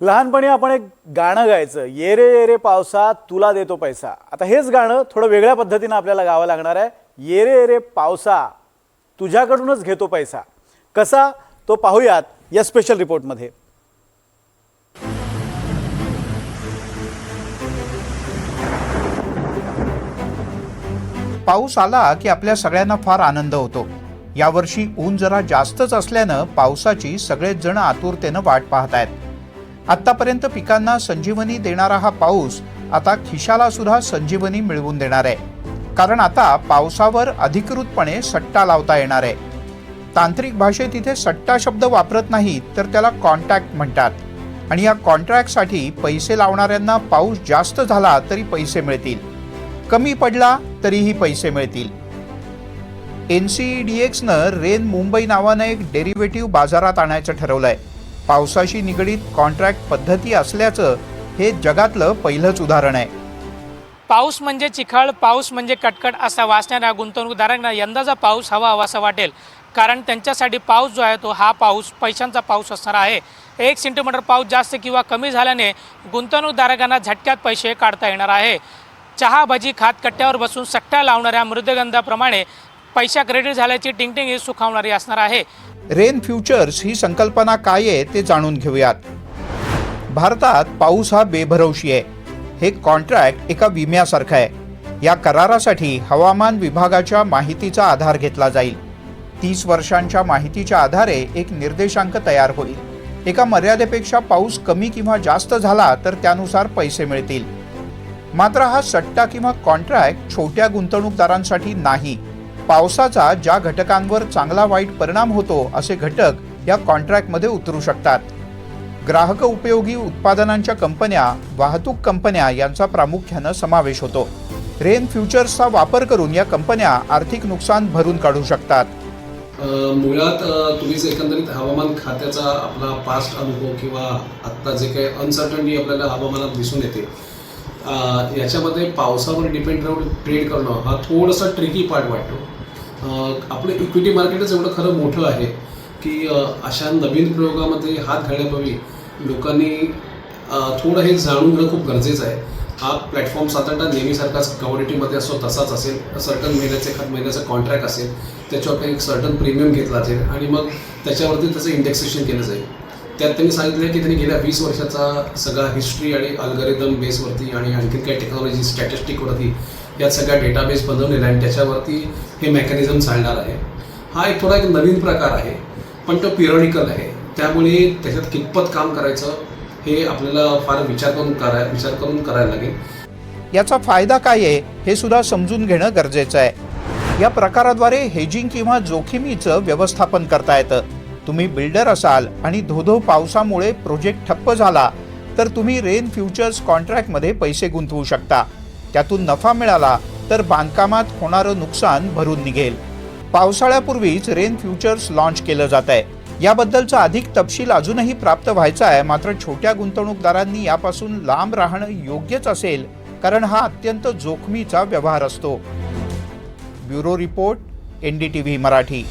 लहानपणी आपण एक गाणं गायचं, ये रे ये रे पावसा तुला देतो पैसा. आता हेच गाणं थोडं वेगळ्या पद्धतीने आपल्याला गावं लागणार आहे. ये रे ये रे पावसा तुझ्याकडूनच घेतो पैसा. कसा तो पाहूयात या स्पेशल रिपोर्टमध्ये. पाऊस आला की आपल्या सगळ्यांना फार आनंद होतो. यावर्षी ऊन जरा जास्तच असल्यानं पावसाची सगळेच जण आतुरतेनं वाट पाहत आहेत. आतापर्यंत पिकांना संजीवनी देणारा हा पाऊस आता खिशाला सुद्धा संजीवनी मिळवून देणार आहे. कारण आता पावसावर अधिकृतपणे सट्टा लावता येणार आहे. तांत्रिक भाषेत इथे सट्टा शब्द वापरत नाहीत तर त्याला कॉन्ट्रॅक्ट म्हणतात. आणि या कॉन्ट्रॅक्टसाठी पैसे लावणाऱ्यांना पाऊस जास्त झाला तरी पैसे मिळतील, कमी पडला तरीही पैसे मिळतील. NCEDXनं रेन मुंबई नावानं एक डेरिव्हेटिव्ह बाजारात आणायचं ठरवलंय. पावसाशी निगडीत कॉन्ट्रॅक्ट पद्धती असल्याचं हे जगातलं पहिलंच उदाहरण आहे. पाऊस म्हणजे चिखळ, पाऊस म्हणजे कटकट असा वाचणाऱ्या गुंतवणूकदारांना यंदाचा पाऊस हवासा वाटेल. कारण त्यांच्यासाठी पाऊस जो आहे तो हा पाऊस पैशांचा पाऊस असणार आहे. 1 सेंटीमीटर पाऊस जास्त किंवा कमी झाल्याने गुंतवणूकदारांना झटक्यात पैसे काढता येणार आहे. चहा भजी खात कट्ट्यावर बसून सट्टा लावणाऱ्या मृदगंधाप्रमाणे पैसा क्रेडिट झाल्याची टिंगटिंग ही सुखावणारी असणार आहे. रेन फ्युचर्स ही संकल्पना काय आहे ते जाणून घेऊयात. भारतात पाऊस हा बेभरवशी आहे. हे कॉन्ट्रॅक्ट एका विम्यासारखं आहे. या करारासाठी हवामान विभागाच्या माहितीचा आधार घेतला जाईल. 30 वर्षांच्या माहितीच्या आधारे एक निर्देशांक तयार होईल. एका मर्यादेपेक्षा पाऊस कमी किंवा जास्त झाला तर त्यानुसार पैसे मिळतील. मात्र हा सट्टा किंवा कॉन्ट्रॅक्ट छोट्या गुंतवणूकदारांसाठी नाही. पावसाचा ज्या घटकांवर चांगला वाईट परिणाम होतो असे घटक या कॉन्ट्रॅक्टमध्ये उतरू शकतात. ग्राहक उपयोगी उत्पादनांच्या कंपन्या, वाहतूक कंपन्या यांचा प्रामुख्यानं समावेश होतो. रेन फ्युचर्सचा वापर करून या कंपन्या आर्थिक नुकसान भरून काढू शकतात. मुळात तुम्ही एकंदरीत हवामान खात्याचा आपला पास्ट अनुभव किंवा आत्ता जे काही अनसर्टनिटी आपल्याला हवामानात दिसून येते, याच्यामध्ये पावसावर डिपेंड राहून ट्रेड करणं हा थोडासा ट्रिकी पार्ट वाटतो. आपलं इक्विटी मार्केटच एवढं खरं मोठं आहे की अशा नवीन प्रयोगामध्ये हात घालण्यापूर्वी लोकांनी थोडं हे जाणून घेणं खूप गरजेचं आहे. हा प्लॅटफॉर्म साधारणतः नेहमीसारखाच कमोडिटीमध्ये असतो तसाच असेल. सर्टन महिन्याचं कॉन्ट्रॅक्ट असेल, त्याच्यावर एक सर्टन प्रीमियम घेतला जाईल आणि मग त्याच्यावरती त्याचं इंडेक्सेशन केलं जाईल. त्यात त्यांनी सांगितलं की त्यांनी गेल्या 20 वर्षाचा सगळा हिस्ट्री आणि अल्गोरिदम बेसवरती आणि आणखी काही टेक्नॉलॉजी स्टॅटिस्टिकवरती या सगळ्या डेटाबेस बनवलेला आणि त्याच्यावरती हे मेकॅनिझम चालणार आहे. हा एक थोडा एक नवीन प्रकार आहे, पण तो पिरियडिकल आहे. त्यामुळे त्याच्यात कितपत काम करायचं हे आपल्याला फार विचार करून करायला लागेल. याचा फायदा काय आहे हे सुद्धा समजून घेणं गरजेचं आहे. या प्रकाराद्वारे हेजिंग किंवा जोखमीचं व्यवस्थापन करता येतं. तुम्ही बिल्डर असाल आणि धोधो पावसामुळे प्रोजेक्ट ठप्प झाला तर तुम्ही रेन फ्युचर्स कॉन्ट्रॅक्टमध्ये पैसे गुंतवू शकता. त्यातून नफा मिळाला तर बांधकामात होणारं नुकसान भरून निघेल. पावसाळ्यापूर्वीच रेन फ्युचर्स लॉन्च केलं जात आहे. याबद्दलचा अधिक तपशील अजूनही प्राप्त व्हायचा आहे. मात्र छोट्या गुंतवणूकदारांनी यापासून लांब राहणं योग्यच असेल, कारण हा अत्यंत जोखमीचा व्यवहार असतो. Bureau report, NDTV Marathi.